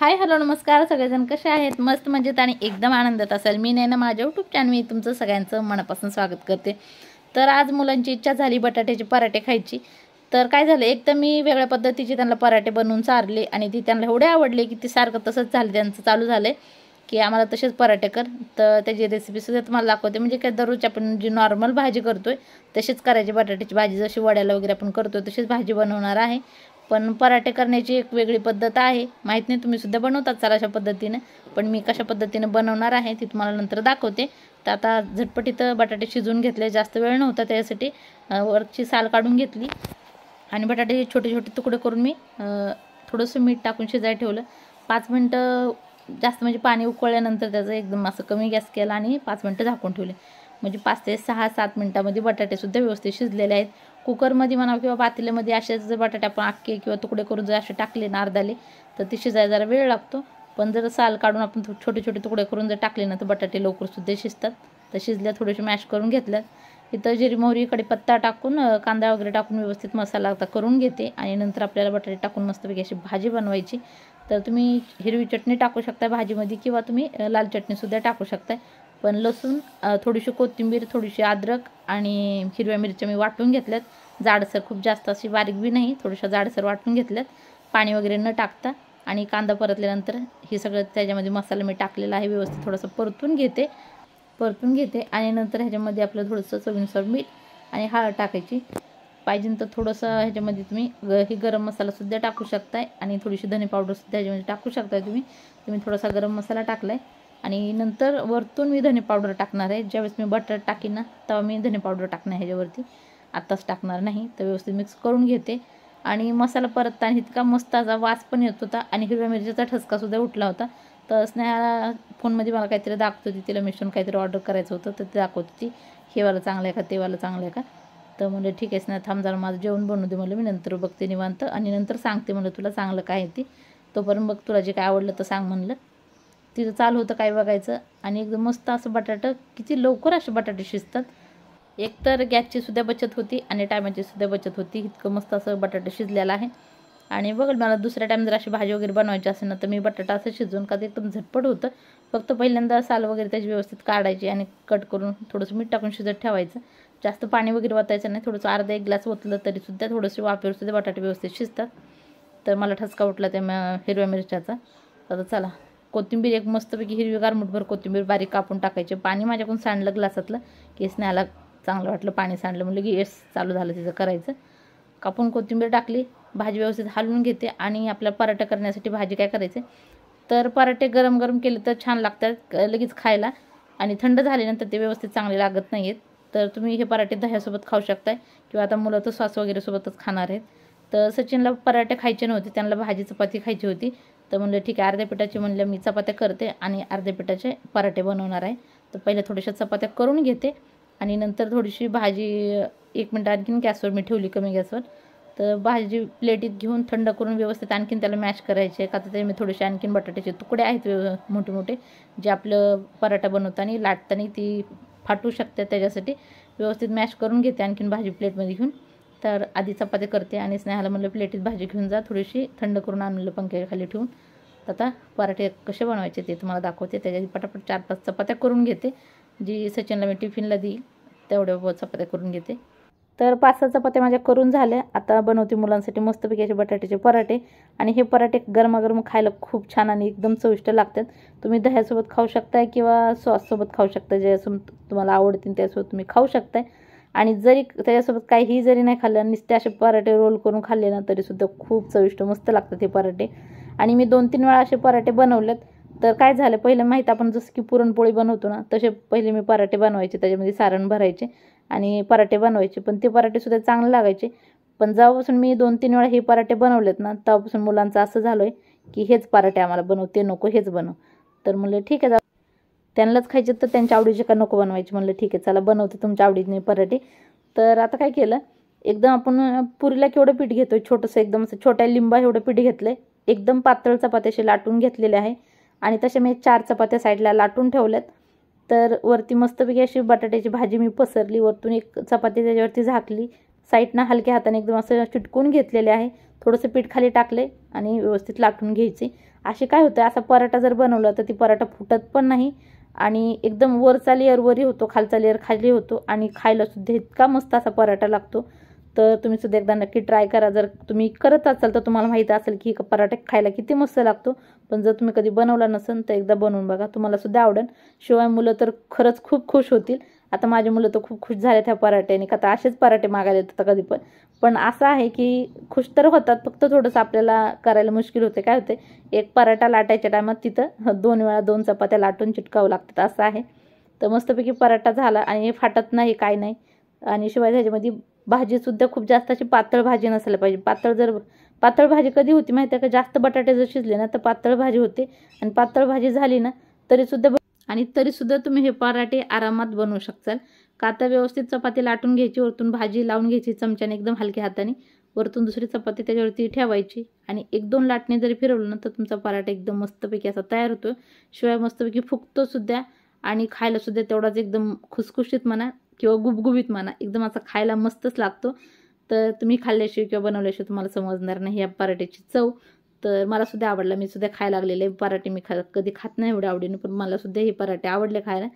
Hi hello नमस्कार सगळेजण कसे आहेत मस्त मजेत आणि एकदम आनंदात असाल। मी नैना माझ्या यूट्यूब चॅनल तुमचं सगळ्यांचं मनापासून स्वागत करते। तर आज मुलांची इच्छा झाली बटाट्याचे पराठे खायची। तर काय झालं एक तर मी वेगळ्या पद्धतीचे त्यांना पराठे बनवून चारले आणि ती त्यांना एवढे आवडले की ते सारखं तसंच झालं त्यांचं चालू झालं की आम्हाला तसेच पराठे कर। तर त्याची रेसिपी सुद्धा तुम्हाला दाखवते। म्हणजे काय दररोज आपण जी नॉर्मल भाजी करतोय तशीच करायची, बटाट्याची भाजी जशी वड्याला वगैरे आपण करतो तशीच भाजी बनवणार आहे। पण पराठे करण्याची एक वेगळी पद्धत आहे, माहीत नाही तुम्ही सुद्धा बनवतात सार अशा पद्धतीने, पण मी कशा पद्धतीने बनवणार आहे ती तुम्हाला नंतर दाखवते। तर आता झटपटीत बटाटे शिजवून घेतले, जास्त वेळ नव्हता त्यासाठी वरची साल काढून घेतली आणि बटाटे छोटे छोटे तुकडे करून मी थोडंसं मीठ टाकून शिजायला ठेवलं। 5 मिनटं जास्त म्हणजे पाणी उकळल्यानंतर त्याचं एकदम असं कमी गॅस केला आणि 5 मिनटं झाकून ठेवले। म्हणजे 5 ते 6-7 मिनटामध्ये बटाटेसुद्धा व्यवस्थित शिजलेले आहेत। कुकरमध्ये म्हणा किंवा पातेल्यामध्ये असेच जर बटाटे आपण अख्खे किंवा तुकडे करून जर असे टाकले ना अर्धाले तर ते शिजायला जरा वेळ लागतो। पण जर साल काढून आपण छोटे छोटे तुकडे करून जर टाकले ना तर बटाटे लवकरसुद्धा शिजतात। तर शिजल्या थोडेसे मॅश करून घेतल्यात। इथं जिरी मोहरी कढीपत्ता टाकून कांदा वगैरे टाकून व्यवस्थित मसाला आता करून घेते आणि नंतर आपल्याला बटाटे टाकून मस्तपैकी अशी भाजी बनवायची। तर तुम्ही हिरवी चटणी टाकू शकता भाजीमध्ये किंवा तुम्ही लाल चटणीसुद्धा टाकू शकता। पण लसूण, थोडीशी कोथिंबीर, थोडीशी अद्रक आणि हिरव्या मिरच्या मी वाटून घेतल्यात, जाडसर, खूप जास्त अशी बारीक बी नाही, थोडंसं जाडसर वाटून घेतल्यात पाणी वगैरे न टाकता। आणि कांदा परतल्यानंतर हे सगळं त्याच्यामध्ये मसाला मी टाकलेला आहे, व्यवस्थित थोडंसं परतून घेते आणि नंतर ह्याच्यामध्ये आपलं थोडंसं चवीनुसार मीठ आणि हळद टाकायची। पाहिजे तर थोडंसं ह्याच्यामध्ये तुम्ही ही गरम मसालासुद्धा टाकू शकताय आणि थोडीशी धने पावडरसुद्धा ह्याच्यामध्ये टाकू शकताय। तुम्ही थोडासा गरम मसाला टाकला आहे आणि नंतर वरतून मी धने पावडर टाकणार आहे। ज्यावेळेस मी बटाटा टाकीन ना तेव्हा मी धने पावडर टाकणार ह्याच्यावरती, आत्ताच टाकणार नाही। तर व्यवस्थित मिक्स करून घेते आणि मसाला परतताना इतका मस्त असा वास पण येत होता आणि हिरव्या मिरचीचा ठसकासुद्धा उठला होता। तर स्नेहा फोनमध्ये मला काहीतरी दाखवत होती, तिला मिशून काहीतरी ऑर्डर करायचं होतं तर ते दाखवत होती, हे वाला चांगलं आहे का ते वाला चांगलं आहे का। तर म्हणलं ठीक आहे स्नेहा थांब जरा माझं जेवण बनवू दे, म्हणलं मी नंतर बघते निवांत आणि नंतर सांगते म्हणलं तुला चांगलं काय आहे ती, तोपर्यंत बघ तुला जे काय आवडलं तर सांग म्हणलं। तिथं चालू होतं काय बघायचं आणि एकदम मस्त असं बटाटा, किती लवकर असे बटाटे शिजतात। एकतर गॅसची सुद्धा बचत होती आणि टायमाची सुद्धा बचत होती, इतकं मस्त असं बटाटा शिजलेला आहे। आणि बघ मला दुसऱ्या टाईम जर अशी भाजी वगैरे बनवायची असेल ना तर मी बटाटा असं शिजवून का ते एकदम झटपट होतं। फक्त पहिल्यांदा साल वगैरे त्याची व्यवस्थित काढायची आणि कट करून थोडंसं मीठ टाकून शिजत ठेवायचं, जास्त पाणी वगैरे ओतायचं नाही, थोडंसं अर्धा 1 ग्लास ओतलं तरीसुद्धा थोडंसं वाफेवरसुद्धा बटाटे व्यवस्थित शिजतात। तर मला ठसका उठला त्या हिरव्या मिरच्याचा। आता चला कोथिंबीर एक मस्तपैकी हिरवीगार मुठभर कोथिंबीर बारीक कापून टाकायचे। पाणी माझ्याकडून सांडलं ग्लासातलं, केस न्यायला चांगलं वाटलं, पाणी सांडलं म्हणलं की यस चालू झालं तिचं करायचं। कापून कोथिंबीर टाकली, भाजी व्यवस्थित हलवून घेते आणि आपल्या पराठा करण्यासाठी भाजी काय करायचे तर पराठे गरम गरम केले तर छान लागतात लगेच खायला आणि थंड झाल्यानंतर ते व्यवस्थित चांगले लागत नाहीत। तर तुम्ही हे पराठे दह्यासोबत खाऊ शकताय किंवा आता मुलं तर सॉस वगैरे सोबतच खाणार आहेत। तर सचिनला पराठे खायचे नव्हते, त्यांना भाजी चपाती खायची होती। तर म्हणलं ठीक आहे अर्ध्या पिठाची म्हणलं मी चपात्या करते आणि अर्ध्या पिठाचे पराठे बनवणार आहे। तर पहिले थोड्याशा चपात्या करून घेते आणि नंतर थोडीशी भाजी 1 मिनिट आणखीन गॅसवर मी ठेवली, कमी गॅसवर। तर भाजी प्लेटीत घेऊन थंड करून व्यवस्थित आणखीन त्याला मॅश करायचे का तर मी थोडेसे आणखीन बटाट्याचे तुकडे आहेत मोठे मोठे, जे आपलं पराठा बनवताना लाटताना ती फाटू शकते, त्याच्यासाठी व्यवस्थित मॅश करून घेते आणखीन भाजी प्लेटमध्ये घेऊन। तर आधी चपात्या करते आणि स्नेहाला म्हणलं प्लेटीत भाजी घेऊन जा, थोडीशी थंड करून आणलं पंख्याखाली ठेवून। आता पराठे कसे बनवायचे ते तुम्हाला दाखवते। त्याच्या पटापट 4-5 चपात्या करून घेते, जी सचिनला मी टिफिनला देईल तेवढ्या चपात्या करून घेते। तर 5-6 चपात्या माझ्या करून झाल्या, आता बनवते मुलांसाठी मस्तपैकी असे बटाट्याचे पराठे। आणि हे पराठे गरमागरम खायला खूप छान आणि एकदम चविष्ट लागतात। तुम्ही दह्यासोबत खाऊ शकताय किंवा सॉससोबत खाऊ शकता, ज्यासोबत तुम्हाला आवडतील त्यासोबत तुम्ही खाऊ शकताय। आणि जरी त्याच्यासोबत काहीही जरी नाही खाल्लं, नुसते असे पराठे रोल करून खाल्ले ना तरीसुद्धा खूप चविष्ट मस्त लागतात हे पराठे। आणि मी 2-3 वेळा असे पराठे बनवलेत। तर काय झालं पहिलं माहीत, आपण जसं की पुरणपोळी बनवतो ना तसे पहिले मी पराठे बनवायचे, त्याच्यामध्ये सारण भरायचे आणि पराठे बनवायचे, पण ते पराठेसुद्धा चांगले लागायचे। पण जेव्हापासून मी 2-3 वेळा हे पराठे बनवलेत ना तेव्हापासून मुलांचं असं झालं आहे की हेच पराठे आम्हाला बनव, ते नको हेच बनव। तर म्हणलं ठीक आहे त्यांनाच खायचे तर त्यांच्या आवडीचे का नको बनवायचे, म्हणलं ठीक आहे चला बनवते तुमच्या आवडीने पराठे। तर आता काय केलं, एकदम आपण पुरीला केवढं पीठ घेतोय छोटंसं, एकदम असं छोट्या लिंबा एवढं पीठ घेतलंय, एकदम पातळ चपात्याशी लाटून घेतलेले आहे आणि तशा मी 4 चपात्या साईडला लाटून ठेवल्यात। तर वरती मस्तपैकी अशी बटाट्याची भाजी मी पसरली, वरतून एक चपाती त्याच्यावरती झाकली, साईडनं हलक्या हाताने एकदम असं चिटकून घेतलेले आहे। थोडंसं पीठ खाली टाकले आणि व्यवस्थित लाटून घ्यायचे. असे काय होतं, असा पराठा जर बनवला तर ती पराठा फुटत पण नाही आणि एकदम वरचा लेअर वरी होतो, खालचा लेअर खाली होतो आणि खायला सुद्धा इतका मस्त असा पराठा लागतो. तर तुम्ही सुद्धा एकदा नक्की ट्राय करा. जर तुम्ही करत असाल तर तुम्हाला माहिती असेल की पराठा खायला किती मस्त लागतो. पण जर तुम्ही कधी बनवला नसेल तर एकदा बनवून बघा, तुम्हाला सुद्धा आवडेल. शिवाय मुलं तर खरंच खूप खुश होतील. आता माझे मुलं तर खूप खुश झाले त्या पराठ्याने, का तर असेच पराठे मागायला येतात कधी पण असं आहे की खुश तर होतात, फक्त थोडंसं आपल्याला करायला मुश्किल होते. काय होते, एक पराठा लाटायच्या टायमात तिथं 2 वेळा 2 चपात्या लाटून चिटकावं लागतात, असं आहे. तर मस्तपैकी पराठा झाला आणि हे फाटत नाही, काय नाही. आणि शिवाय ह्याच्यामध्ये भाजीसुद्धा खूप जास्त अशी पातळ भाजी नसायला पाहिजे. पातळ भाजी कधी होती माहिती आहे का, जास्त बटाटे जर शिजले ना तर पातळ भाजी होते. आणि पातळ भाजी झाली ना तरीसुद्धा तुम्ही हे पराठे आरामात बनवू शकताल. का तर व्यवस्थित चपाती लाटून घ्यायची, वरतून भाजी लावून घ्यायची चमच्याने एकदम हलक्या हाताने, वरतून दुसरी चपाती त्याच्यावरती ठेवायची आणि 1-2 लाटणे जरी फिरवलं ना तर तुमचा पराठा एकदम मस्तपैकी असा तयार होतो. शिवाय मस्तपैकी फुगतो सुद्धा आणि खायला सुद्धा तेवढाच एकदम खुसखुशीत म्हणा किंवा गुबगुबीत म्हणा, एकदम असा खायला मस्तच लागतो. तर तुम्ही खाल्ल्याशिवाय किंवा बनवल्याशिवाय तुम्हाला समजणार नाही या पराठ्याची चव. तर मला सुद्धा आवडला, मी सुद्धा खायला लागलेले पराठे. मी कधी खात नाही एवढ्या आवडीने, पण मला सुद्धा हे पराठे आवडले खायला.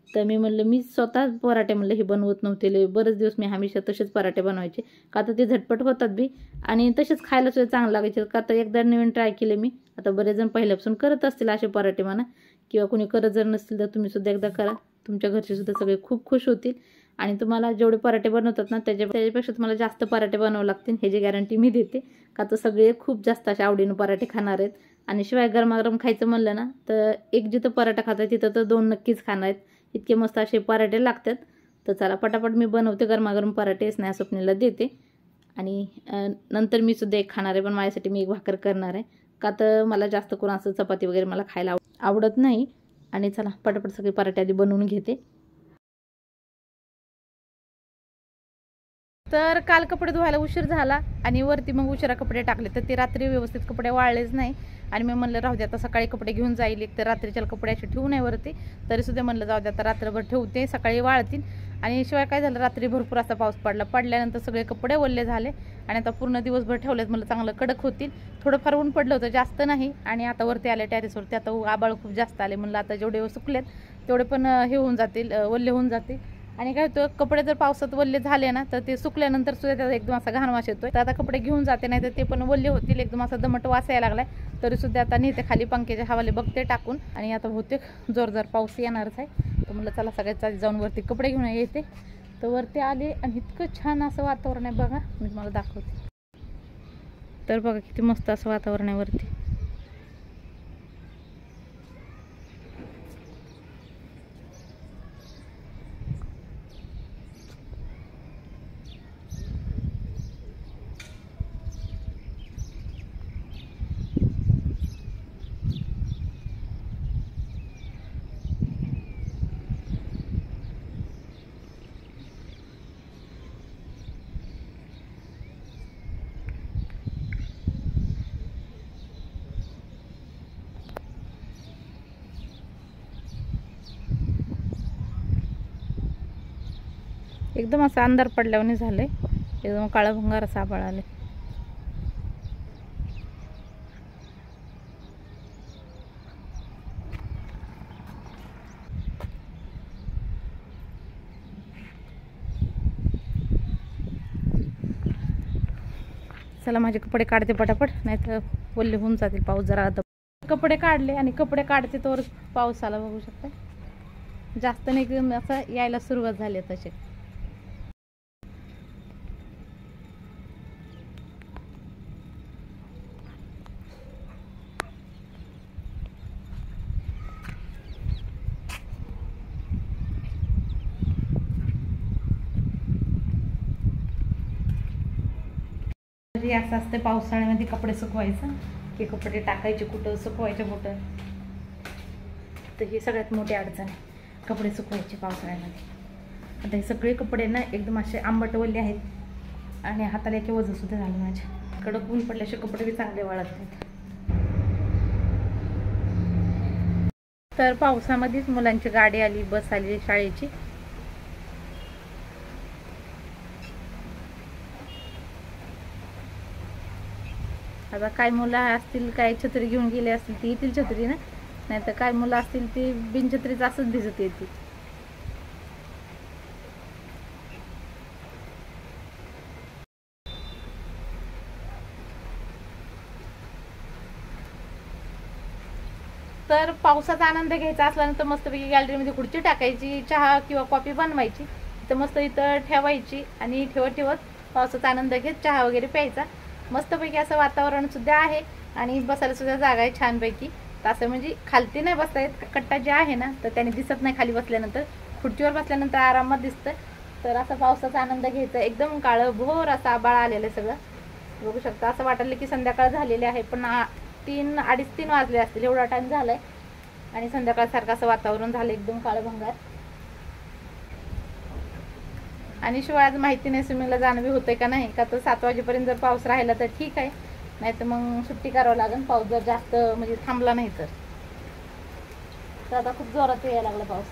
तर मी म्हणलं, मी स्वतः पराठे म्हणलं हे बनवत नव्हते. बरेच दिवस मी हमेशा तसेच पराठे बनवायचे, का तर ते झटपट होतात बी आणि तसेच खायला सुद्धा चांगलं लागायचे. का तर एकदा नवीन ट्राय केले मी. आता बरेच जण पहिल्यापासून करत असतील असे पराठे म्हणा, किंवा कोणी करत जर नसतील तर तुम्ही सुद्धा एकदा करा. तुमच्या घरचे सुद्धा सगळे खूप खुश होतील आणि तुम्हाला जेवढे पराठे बनवतात ना त्याच्यापेक्षा तुम्हाला जास्त पराठे बनवावे लागतील, ह्याची गॅरंटी मी देते. का तर सगळे खूप जास्त अशा आवडीनं पराठे खाणार आहेत. आणि शिवाय गरमागरम खायचं म्हणलं ना तर एक जिथं पराठा खात आहे तिथं तर 2 नक्कीच खाणार आहेत. इतके मस्त असे पराठे लागतात. तर चला पटापट मी बनवते गरमागरम पराठे, स्नेहा स्वप्नीला देते आणि नंतर मी सुद्धा एक खाणार आहे. पण माझ्यासाठी मी एक भाकर करणार आहे, का तर मला जास्त करून असं चपाती वगैरे मला खायला आवडत नाही. आणि चला पटापट सगळे पराठे आधी बनवून घेते. तर काल कपडे धुवायला उशीर झाला आणि वरती मग उशिरा कपडे टाकले, तर ते रात्री व्यवस्थित कपडे वाळलेच नाही. आणि मी म्हणलं राहू दे, आता सकाळी कपडे घेऊन जाईल. एक तर रात्रीच्या कपडे असे ठेवू नये वरती, तरीसुद्धा म्हणलं जाऊ दे आता रात्रभर ठेवते, सकाळी वाळतील. आणि शिवाय काय झालं, रात्री भरपूर असा पाऊस पडल्यानंतर सगळे कपडे ओले झाले आणि आता पूर्ण दिवसभर ठेवलेत, म्हणलं चांगलं कडक होतील. थोडंफार ऊन पडलं होतं, जास्त नाही. आणि आता वरती आले टेरेसवरती, आता आबाळ खूप जास्त आले. म्हणलं आता जेवढे सुकलेत तेवढे पण हे होऊन जातील, ओले होऊन जातील. आणि काय होतं, कपडे जर पावसात वल्ले झाले ना तर ते सुकल्यानंतर सुद्धा त्याचा एकदम असा घाण वास येतोय. तर आता कपडे घेऊन जाते, नाही तर ते पण वल्ले होतील, एकदम असा दमट वास यायला लागलाय. तरी सुद्धा आता नेते खाली पंख्याच्या हवाले बघते टाकून. आणि आता बहुतेक जोरदार पाऊस येणारच आहे. तर म्हणलं चला सगळ्यात आधी जाऊन वरती कपडे घेऊन येते. तर वरती आले आणि इतकं छान असं वातावरण आहे बघा, मी तुम्हाला दाखवते. तर बघा किती मस्त असं वातावरण आहे वरती. एकदम असं अंधार पडल्याने झालंय, एकदम काळा भंगार असा आभाळ आले. चला माझे कपडे काढते पटापट, नाहीतर ओले होऊन जातील. पाऊस जरा आता कपडे काढले आणि कपडे काढते तोवर पाऊस आला, बघू शकता. जास्त नाही, असं यायला सुरुवात झाली तसे. असं असते पावसाळ्यामध्ये कपडे सुकवायचं, की कपडे टाकायचे कुठं, सुकवायचे कुठं. तर ही सगळ्यात मोठी अडचण आहे, कपडे सुकवायचे पावसाळ्यामध्ये. आता हे सगळे कपडे ना एकदम असे आंबट वल्ले आहेत आणि हाताला एक वजन सुद्धा झालं माझ्या. कडक ऊन पडल्याशिवाय कपडे बी चांगले वाळत नाहीत. तर पावसामध्येच मुलांची गाडी आली, बस आली शाळेची. आता काय मुलं असतील काय छत्री घेऊन गेले असतील ती येतील छत्रीनं, नाही तर काय मुलं असतील ती बिनछत्रीच असंच भिजत येतील. तर पावसाचा आनंद घ्यायचा असल्यानंतर मस्तपैकी गॅलरीमध्ये खुर्ची टाकायची, चहा किंवा कॉफी बनवायची, तर मस्त इथं ठेवायची आणि ठेवत ठेवत पावसाचा आनंद घेत चहा वगैरे प्यायचा. मस्तपैकी असं वातावरण सुद्धा आहे आणि बसायला सुद्धा जागा आहे छानपैकी. तर असं म्हणजे खालती नाही बसता येत, कट्टा जे आहे ना तर त्याने दिसत नाही खाली बसल्यानंतर, खुर्चीवर बसल्यानंतर आरामात दिसतं. तर असा पावसाचा आनंद घ्यायचा. एकदम काळं भोर असं आभाळ आलेलं आहे सगळं, बघू शकता. असं वाटलं की संध्याकाळ झालेली आहे, पण 3-3:30 वाजले असतील, एवढा टाइम झालाय आणि संध्याकाळसारखं असं वातावरण झालं एकदम काळं भंगार. आणि शिवाय आज माहिती नाही स्विमिंगला जाणं बी होतंय का नाही, का तर 7 वाजेपर्यंत जर पाऊस राहिला तर ठीक आहे, नाही तर मग सुट्टी करावं लागेल पाऊस जर जास्त म्हणजे थांबला नाही तर. आता खूप जोरात यायला लागला पाऊस.